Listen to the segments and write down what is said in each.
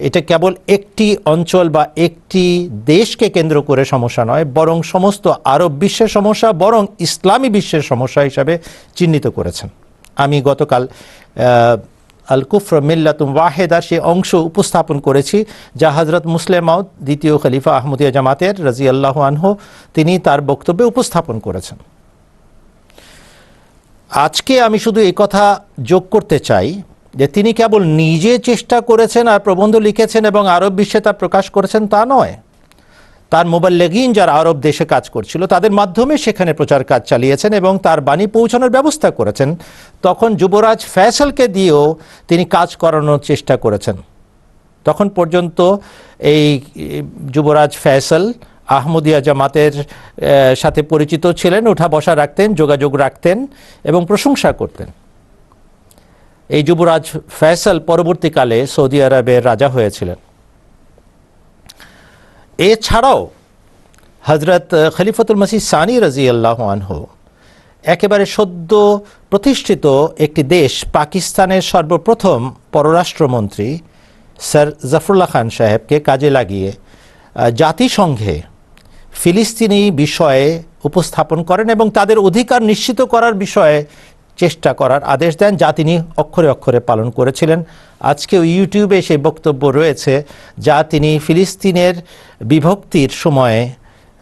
এটা কেবল একটি অঞ্চল বা একটি দেশকে কেন্দ্র করে সমস্যা নয়, বরং সমস্ত আরব বিশ্বের সমস্যা, বরং ইসলামী বিশ্বের সমস্যা হিসাবে চিহ্নিত করেছেন। আমি গতকাল আল কুফর মিল্লাতুম ওয়াহেদা সে অংশ উপস্থাপন করেছি, যা হযরত মুসলিম মাউদ দ্বিতীয় খলিফা আহমদিয়া জামাতের রাদিয়াল্লাহু আনহু তিনি তার বক্তব্যে উপস্থাপন করেছেন। আজকে আমি শুধু এই কথা যোগ করতে চাই যে তিনি কেবল নিজে চেষ্টা করেছেন আর প্রবন্ধ লিখেছেন এবং আরব বিশ্বে তা প্রকাশ করেছেন তা নয়, তার মুবাল্লিগিন যারা আরব দেশে কাজ করছিল তাদের মাধ্যমে সেখানে প্রচার কাজ চালিয়েছেন এবং তার বাণী পৌঁছানোর ব্যবস্থা করেছেন। তখন যুবরাজ ফয়সালকে দিয়েও তিনি কাজ করানোর চেষ্টা করেছেন। তখন পর্যন্ত এই যুবরাজ ফয়সাল আহমদিয়া জামাতের সাথে পরিচিত ছিলেন, উঠা বসা রাখতেন, যোগাযোগ রাখতেন এবং প্রশংসা করতেন। এই যুবরাজ ফয়সাল পরবর্তীকালে সৌদি আরবের রাজা হয়েছিলেন। এছাড়াও হযরত খলিফাতুল মসিহ সানি রাদিয়াল্লাহু আনহু একেবারে সদ্য প্রতিষ্ঠিত একটি দেশ পাকিস্তানের সর্বপ্রথম পররাষ্ট্রমন্ত্রী স্যার জাফরুল্লাহ খান সাহেবকে কাজে লাগিয়ে জাতিসংঘে ফিলিস্তিনি বিষয়ে উপস্থাপন করেন এবং তাদের অধিকার নিশ্চিত করার বিষয়ে চেষ্টা করার আদেশ দেন, যা তিনি অক্ষরে অক্ষরে পালন করেছিলেন। আজকেও ইউটিউবে সেই বক্তব্য রয়েছে যা তিনি ফিলিস্তিনের বিভক্তির সময়ে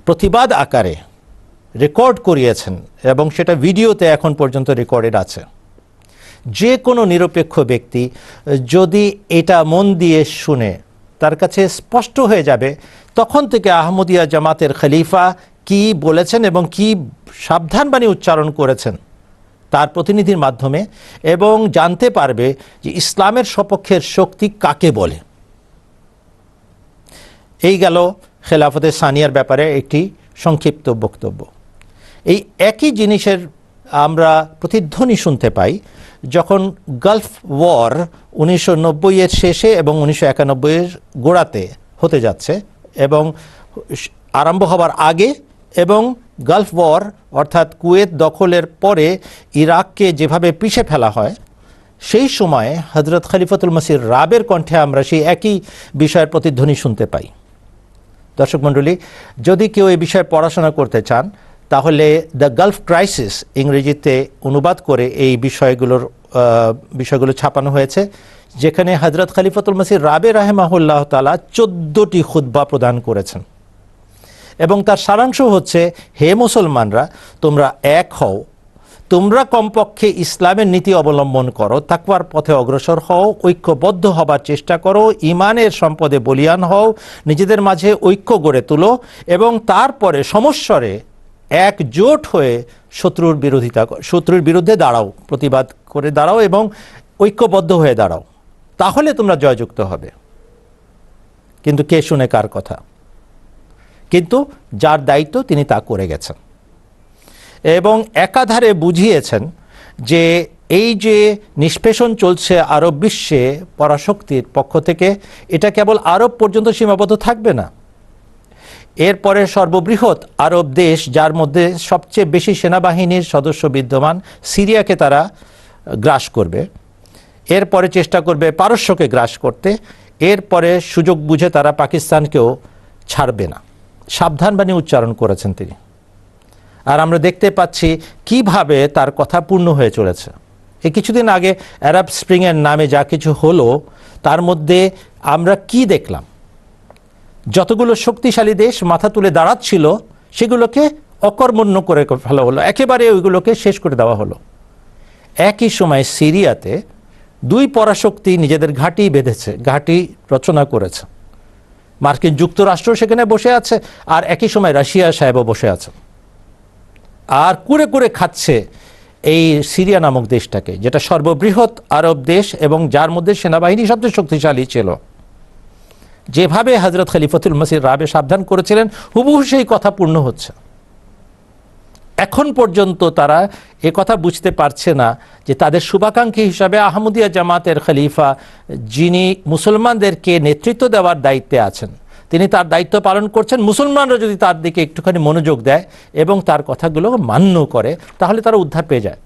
প্রতিবাদ আকারে রেকর্ড করিয়েছেন এবং সেটা ভিডিওতে এখন পর্যন্ত রেকর্ডেড আছে। যে কোনো নিরপেক্ষ ব্যক্তি যদি এটা মন দিয়ে শুনে তার কাছে স্পষ্ট হয়ে যাবে তখন থেকে আহমদিয়া জামাতের খলিফা কি বলেছেন এবং কি সাবধানবাণী উচ্চারণ করেছেন তার প্রতিনিধির মাধ্যমে, এবং জানতে পারবে যে ইসলামের সপক্ষের শক্তি কাকে বলে। এই গেল খেলাফতে সানিয়ার ব্যাপারে একটি সংক্ষিপ্ত বক্তব্য। এই একই জিনিসের আমরা প্রতিধ্বনি শুনতে পাই যখন গালফ ওয়ার 1990-এর শেষে এবং 1991-এর গোড়াতে হতে যাচ্ছে এবং আরম্ভ হবার আগে, এবং গালফ ওয়ার অর্থাৎ কুয়েত দখলের পরে ইরাককে যেভাবে পিষে ফেলা হয়, সেই সময়ে হযরত খলিফাতুল মসিহ রাবের কণ্ঠে আমরা সেই একই বিষয়ের প্রতিধ্বনি শুনতে পাই। দর্শক মণ্ডলী, যদি কেউ এই বিষয়ে পড়াশোনা করতে চান তাহলে দ্য গালফ ক্রাইসিস ইংরেজিতে অনুবাদ করে এই বিষয়গুলো ছাপানো হয়েছে, যেখানে হযরত খলিফাতুল মসিহ রাবে রাহিমাহুল্লাহ তাআলা 14টি খুতবা প্রদান করেছেন এবং তার সারাংশ হচ্ছে, হে মুসলমানরা, তোমরা এক হও, তোমরা কমপক্ষে ইসলামের নীতি অবলম্বন করো, তাকওয়ার পথে অগ্রসর হও, ঐক্যবদ্ধ হবার চেষ্টা করো, ঈমানের সম্পদে বলিয়ান হও, নিজেদের মাঝে ঐক্য গড়ে তুলো এবং তারপরে সমস্বরে একজোট হয়ে শত্রুর বিরুদ্ধে দাঁড়াও, প্রতিবাদ করে দাঁড়াও এবং ঐক্যবদ্ধ হয়ে দাঁড়াও, তাহলে তোমরা জয়যুক্ত হবে। কিন্তু কে শুনে কার কথা? কিন্তু যার দায়িত্ব তিনি তা করে গেছেন এবং একাধারে বুঝিয়েছেন যে এই যে নিষ্পেষণ চলছে আরব বিশ্বে পরাশক্তির পক্ষ থেকে, এটা কেবল আরব পর্যন্ত সীমাবদ্ধ থাকবে না। এরপরে সর্ববৃহৎ আরব দেশ, যার মধ্যে সবচেয়ে বেশি সেনাবাহিনীর সদস্য বিদ্যমান, সিরিয়াকে তারা গ্রাস করবে, এরপরে চেষ্টা করবে পারস্যকে গ্রাস করতে, এরপরে সুযোগ বুঝে তারা পাকিস্তানকেও ছাড়বে না। সাবধানবাণী উচ্চারণ করেছেন তিনি, আর আমরা দেখতে পাচ্ছি কিভাবে তার কথা পূর্ণ হয়ে চলেছে। এই কিছুদিন আগে আরব স্প্রিংয়ের নামে যা কিছু হলো তার মধ্যে আমরা কি দেখলাম? যতগুলো শক্তিশালী দেশ মাথা তুলে দাঁড়াচ্ছিল সেগুলোকে অকর্মণ্য করে ফেলা হলো, একেবারে ওইগুলোকে শেষ করে দেওয়া হলো। একই সময় সিরিয়াতে দুই পরাশক্তি নিজেদের ঘাঁটি বেঁধেছে, ঘাঁটি রচনা করেছে। মার্কিন যুক্তরাষ্ট্র সেখানে বসে আছে, আর একই সময় রাশিয়া সাহেবও বসে আছে, আর কুরে কুরে খাচ্ছে এই সিরিয়া নামক দেশটাকে, যেটা সর্ববৃহৎ আরব দেশ এবং যার মধ্যে সেনাবাহিনী সবচেয়ে শক্তিশালী ছিল। যেভাবে হযরত খলিফাতুল মসিহ রাবে সাবধান করেছিলেন, হুবহু সেই কথা পূর্ণ হচ্ছে। এখন পর্যন্ত তারা এ কথা বুঝতে পারছে না যে তাদের শুভাকাঙ্ক্ষী হিসাবে আহমদিয়া জামাতের খলিফা, যিনি মুসলমানদেরকে নেতৃত্ব দেওয়ার দায়িত্বে আছেন, তিনি তার দায়িত্ব পালন করছেন। মুসলমানরা যদি তার দিকে একটুখানি মনোযোগ দেয় এবং তার কথাগুলো মান্য করে, তাহলে তারা উদ্ধার পেয়ে যায়।